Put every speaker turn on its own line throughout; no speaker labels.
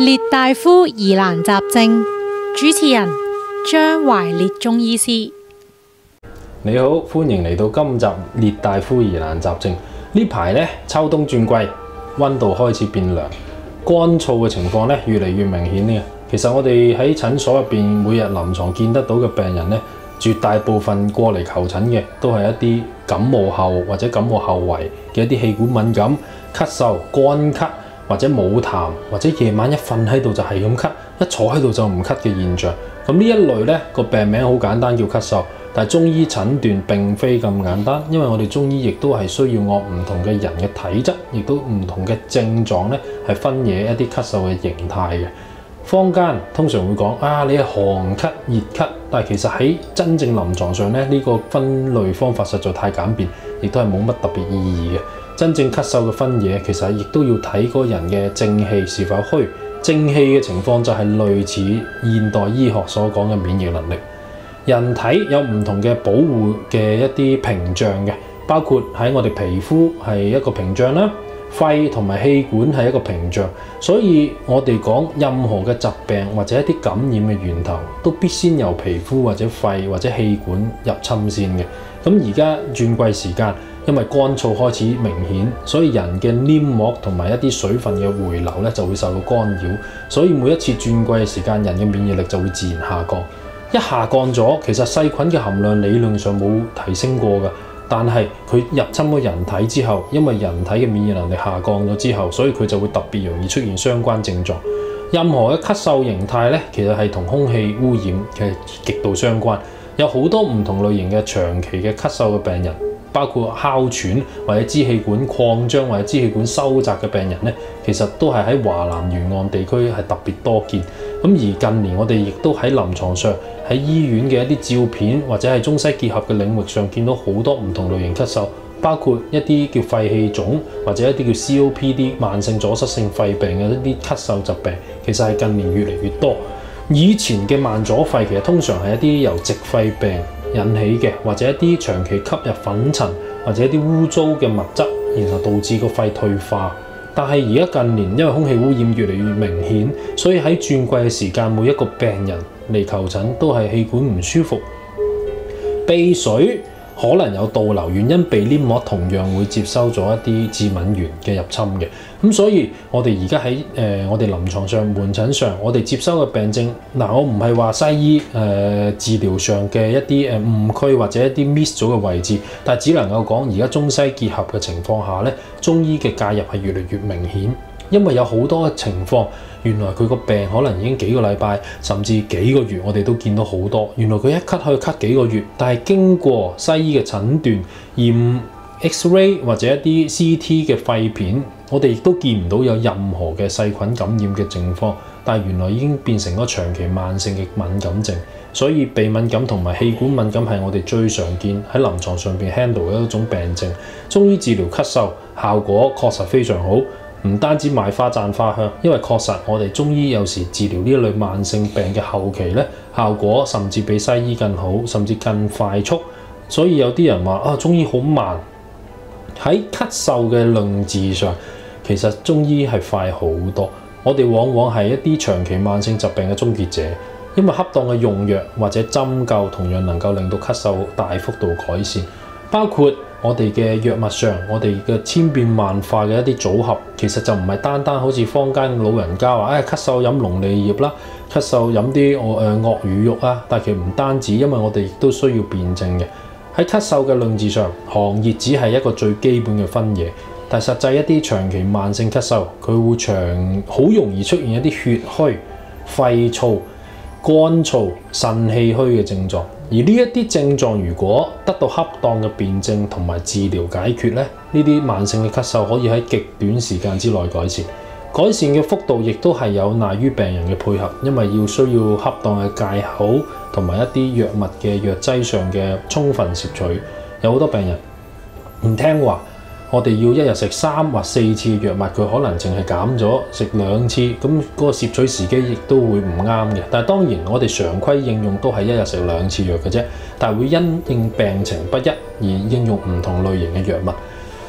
列大夫疑難雜症，主持人張懷烈中醫師。
你好，歡迎嚟到今集列大夫疑難雜症。呢排呢，秋冬轉季，溫度開始變涼，乾燥嘅情況呢越嚟越明顯嘅。其實我哋喺診所入邊每日臨床見得到嘅病人呢，絕大部分過嚟求診嘅都係一啲感冒後或者感冒後遺嘅一啲氣管敏感、咳嗽、乾咳或者冇痰，或者夜晚一瞓喺度就係咁咳，一坐喺度就唔咳嘅現象。咁呢一類呢個病名好簡單，叫咳嗽。但係中醫診斷並非咁簡單，因為我哋中醫亦都係需要按唔同嘅人嘅體質，亦都唔同嘅症狀呢係分野一啲咳嗽嘅形態嘅。坊間通常會講你係寒咳、熱咳，但係其實喺真正臨床上呢，呢個分類方法實在太簡便，亦都係冇乜特別意義嘅。真正咳嗽嘅分野其實亦都要睇嗰個人嘅正氣是否虛。正氣嘅情況就係類似現代醫學所講嘅免疫能力。人體有唔同嘅保護嘅一啲屏障嘅，包括喺我哋皮膚係一個屏障啦，肺同埋氣管係一個屏障，所以我哋講任何嘅疾病或者一啲感染嘅源頭，都必先由皮膚或者肺或者氣管入侵先嘅。咁而家轉季時間，因為乾燥開始明顯，所以人嘅黏膜同埋一啲水分嘅回流咧就會受到干擾，所以每一次轉季嘅時間，人嘅免疫力就會自然下降。一下降咗，其實細菌嘅含量理論上冇提升過㗎，但係佢入侵咗人體之後，因為人體嘅免疫能力下降咗之後，所以佢就會特別容易出現相關症狀。任何嘅咳嗽形態咧，其實係同空氣污染嘅極度相關。有好多唔同類型嘅長期嘅咳嗽嘅病人，包括哮喘或者支氣管擴張或者支氣管收窄嘅病人咧，其實都係喺華南沿岸地區係特別多見。咁而近年我哋亦都喺臨床上喺醫院嘅一啲照片或者係中西結合嘅領域上見到好多唔同類型咳嗽，包括一啲叫肺氣腫或者一啲叫 COPD 慢性阻塞性肺病嘅一啲咳嗽疾病，其實係近年越嚟越多。以前嘅慢阻肺其實通常係一啲由矽肺病引起嘅，或者一啲長期吸入粉塵或者一啲污糟嘅物質，然後導致個肺退化。但係而家近年因為空氣污染越嚟越明顯，所以喺轉季嘅時間，每一個病人嚟求診都係氣管唔舒服，鼻水可能有倒流，原因鼻黏膜同樣會接收咗一啲致敏原嘅入侵嘅。咁所以我哋而家喺我哋臨床上門診上，我哋接收嘅病症我唔係話西醫治療上嘅一啲誤區或者一啲 miss 咗嘅位置，但係只能夠講而家中西結合嘅情況下咧，中醫嘅介入係越嚟越明顯。因為有好多嘅情況，原來佢個病可能已經幾個禮拜甚至幾個月，我哋都見到好多。原來佢一咳可以咳幾個月，但係經過西醫嘅診斷、驗 X-ray 或者一啲 CT 嘅肺片，我哋亦都見唔到有任何嘅細菌感染嘅情況。但係原來已經變成咗長期慢性嘅敏感症。所以鼻敏感同埋氣管敏感係我哋最常見喺臨床上邊 handle 嘅一種病症。中醫治療咳嗽效果確實非常好。唔單止賣花讚花香，因為確實我哋中醫有時治療呢一類慢性病嘅後期咧，效果甚至比西醫更好，甚至更快速。所以有啲人話中醫好慢。喺咳嗽嘅論治上，其實中醫係快好多。我哋往往係一啲長期慢性疾病嘅終結者，因為恰當嘅用藥或者針灸同樣能夠令到咳嗽大幅度改善，包括我哋嘅藥物上，我哋嘅千變萬化嘅一啲組合，其實就唔係單單好似坊間老人家話，咳嗽飲龍脷葉啦，咳嗽飲啲鱷魚肉啊。但其實唔單止，因為我哋亦都需要辨證嘅。喺咳嗽嘅論治上，寒熱只係一個最基本嘅分野，但實際一啲長期慢性咳嗽，佢會好容易出現一啲血虛、肺燥、乾燥、腎氣虛嘅症狀。而呢一啲症狀如果得到恰當嘅辨證同埋治療解決咧，呢啲慢性嘅咳嗽可以喺極短時間之內改善。改善嘅幅度亦都係有賴於病人嘅配合，因為需要恰當嘅戒口同埋一啲藥物嘅藥劑上嘅充分攝取。有好多病人唔聽話，我哋要一日食3或4次藥物，佢可能淨係減咗食2次，咁嗰個攝取時機亦都會唔啱嘅。但係當然我哋常規應用都係一日食2次藥嘅啫，但係會因應病情不一而應用唔同類型嘅藥物。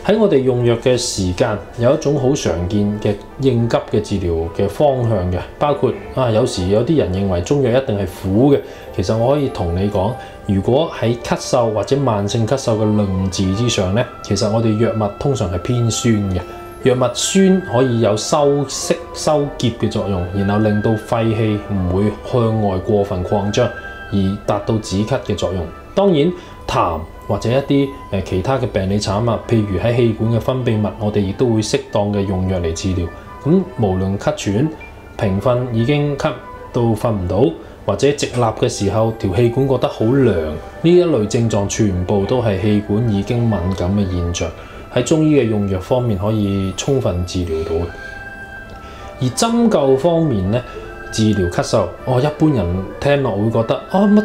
喺我哋用藥嘅時間，有一種好常見嘅應急嘅治療嘅方向嘅，包括有時有啲人認為中藥一定係苦嘅，其實我可以同你講，如果喺咳嗽或者慢性咳嗽嘅論治之上呢，其實我哋藥物通常係偏酸嘅。藥物酸可以有收息收結嘅作用，然後令到肺氣唔會向外過分擴張，而達到止咳嘅作用。當然，痰或者一啲其他嘅病理產物，譬如喺氣管嘅分泌物，我哋亦都會適當嘅用藥嚟治療。咁無論咳喘、平瞓已經咳到瞓唔到，或者直立嘅時候條氣管覺得好涼，呢一類症狀全部都係氣管已經敏感嘅現象。喺中醫嘅用藥方面可以充分治療到嘅。而針灸方面咧，治療咳嗽，一般人聽落會覺得乜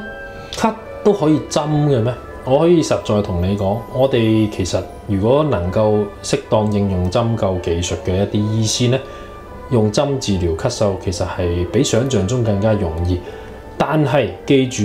咳都可以針嘅咩？我可以實在同你講，我哋其實如果能夠適當應用針灸技術嘅一啲醫師咧，用針治療咳嗽其實係比想像中更加容易。但係記住，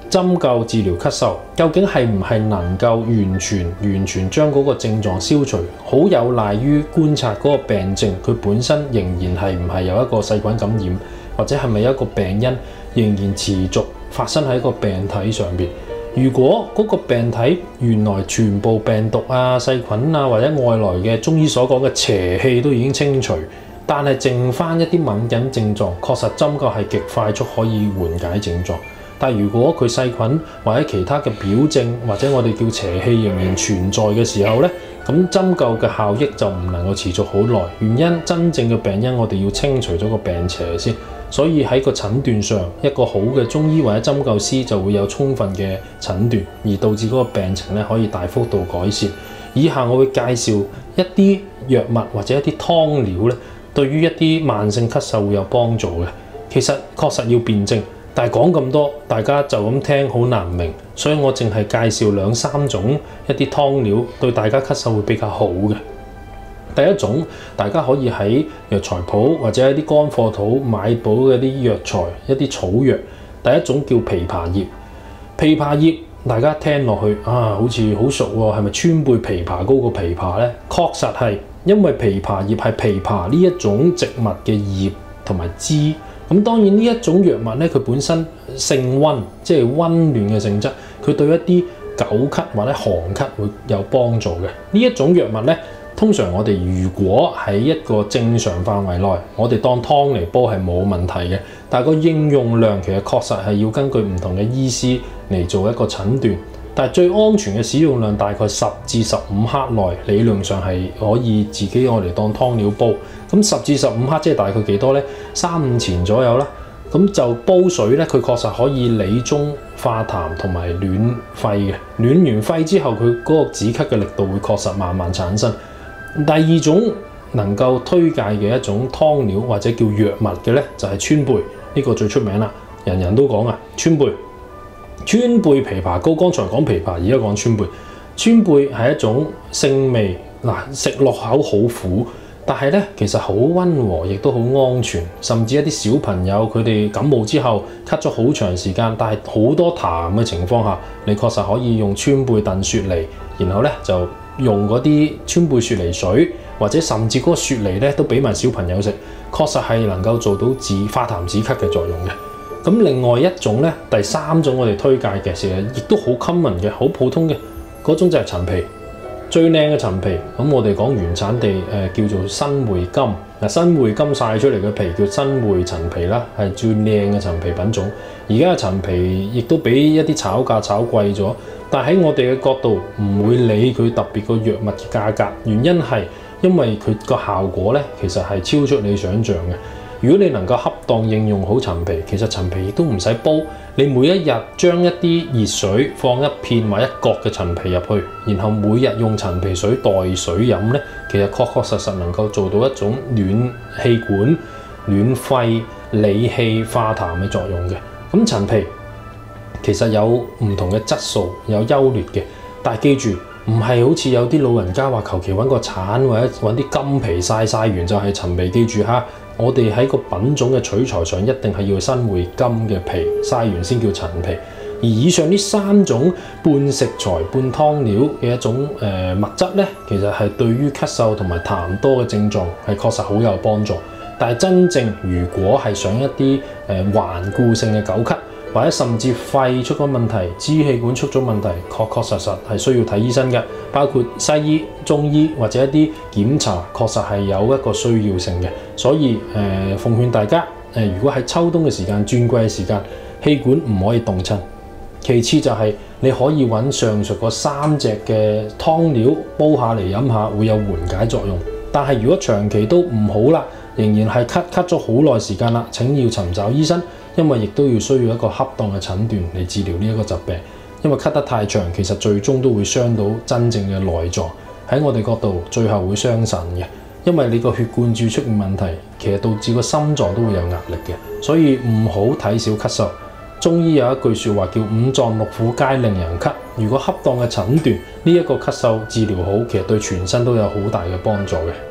針灸治療咳嗽究竟係唔係能夠完全將嗰個症狀消除，好有賴於觀察嗰個病症佢本身仍然係唔係有一個細菌感染，或者係咪有一個病因仍然持續發生喺個病體上邊。如果嗰個病體原來全部病毒啊、細菌啊或者外來嘅中醫所講嘅邪氣都已經清除，但係剩翻一啲敏感症狀，確實針灸係極快速可以緩解症狀。但如果佢細菌或者其他嘅表症，或者我哋叫邪氣仍然存在嘅時候呢，咁針灸嘅效益就唔能夠持續好耐。原因真正嘅病因我哋要清除咗個病邪先，所以喺個診斷上，一個好嘅中醫或者針灸師就會有充分嘅診斷，而導致嗰個病情咧可以大幅度改善。以下我會介紹一啲藥物或者一啲湯料咧，對於一啲慢性咳嗽會有幫助嘅。其實確實要辨證。但係講咁多，大家就咁聽好難明，所以我淨係介紹2-3種一啲湯料對大家咳嗽會比較好嘅。第一種，大家可以喺藥材鋪或者一啲乾貨鋪買到嘅啲藥材，一啲草藥。第一種叫枇杷葉。枇杷葉大家聽落去好似好熟喎，係咪川貝枇杷膏個枇杷呢？確實係，因為枇杷葉係枇杷呢一種植物嘅葉同埋枝。咁當然呢一種藥物咧，佢本身性溫，即係溫暖嘅性質，佢對一啲久咳或者寒咳會有幫助嘅。呢一種藥物咧，通常我哋如果喺一個正常範圍內，我哋當湯嚟煲係冇問題嘅。但係個應用量其實確實係要根據唔同嘅醫師嚟做一個診斷。但係最安全嘅使用量大概10至15克內，理論上係可以自己我嚟當湯料煲。咁10至15克即係大概幾多呢？3-5錢左右啦。咁就煲水咧，佢確實可以理中化痰同埋暖肺嘅。暖完肺之後，佢嗰個止咳嘅力度會確實慢慢產生。第二種能夠推介嘅一種湯料或者叫藥物嘅咧，就係川貝，呢個最出名啦，人人都講啊，川貝。川貝枇杷膏，剛才講枇杷，而家講川貝。川貝係一種性味，食落口好苦，但係咧其實好溫和，亦都好安全。甚至一啲小朋友佢哋感冒之後咳咗好長時間，但係好多痰嘅情況下，你確實可以用川貝燉雪梨，然後咧就用嗰啲川貝雪梨水，或者甚至嗰個雪梨咧都俾埋小朋友食，確實係能夠做到化痰止咳嘅作用嘅。咁另外一種咧，第3種我哋推介嘅，其實亦都好 common 嘅，好普通嘅嗰種就係陳皮。最靚嘅陳皮，咁我哋講原產地叫做新會金。新會金曬出嚟嘅皮叫新會陳皮啦，係最靚嘅陳皮品種。而家嘅陳皮亦都比一啲炒價炒貴咗，但喺我哋嘅角度唔會理佢特別個藥物嘅價格，原因係因為佢個效果咧其實係超出你想象嘅。如果你能夠恰當應用好陳皮，其實陳皮亦都唔使煲，你每一日將一啲熱水放一片或一角嘅陳皮入去，然後每日用陳皮水代水飲咧，其實確實能夠做到一種暖氣管、暖肺、理氣、化痰嘅作用嘅。咁陳皮其實有唔同嘅質素，有優劣嘅，但係記住唔係好似有啲老人家話求其揾個鏟或者揾啲金皮曬完就係陳皮。記住嚇，我哋喺個品種嘅取材上一定係要新會金嘅皮曬完先叫陳皮。而以上呢3種半食材半湯料嘅一種物質呢，其實係對於咳嗽同埋痰多嘅症狀係確實好有幫助。但係真正如果係想一啲頑固性嘅久咳，或者甚至肺出咗問題、支氣管出咗問題，確實係需要睇醫生嘅，包括西醫、中醫或者一啲檢查，確實係有一個需要性嘅。所以奉勸大家如果喺秋冬嘅時間、轉季嘅時間，氣管唔可以凍親。其次就係你可以揾上述嗰3隻嘅湯料煲下嚟飲下，會有緩解作用。但係如果長期都唔好啦，仍然係咳咗好耐時間啦，請要尋找醫生，因為亦都要需要一個恰當嘅診斷嚟治療呢一個疾病。因為咳得太長，其實最終都會傷到真正嘅內臟，喺我哋角度最後會傷腎嘅。因為你個血灌注出現問題，其實導致個心臟都會有壓力嘅，所以唔好睇小咳嗽。中醫有一句説話叫五臟六腑皆令人咳，如果恰當嘅診斷，呢一個咳嗽治療好，其實對全身都有好大嘅幫助嘅。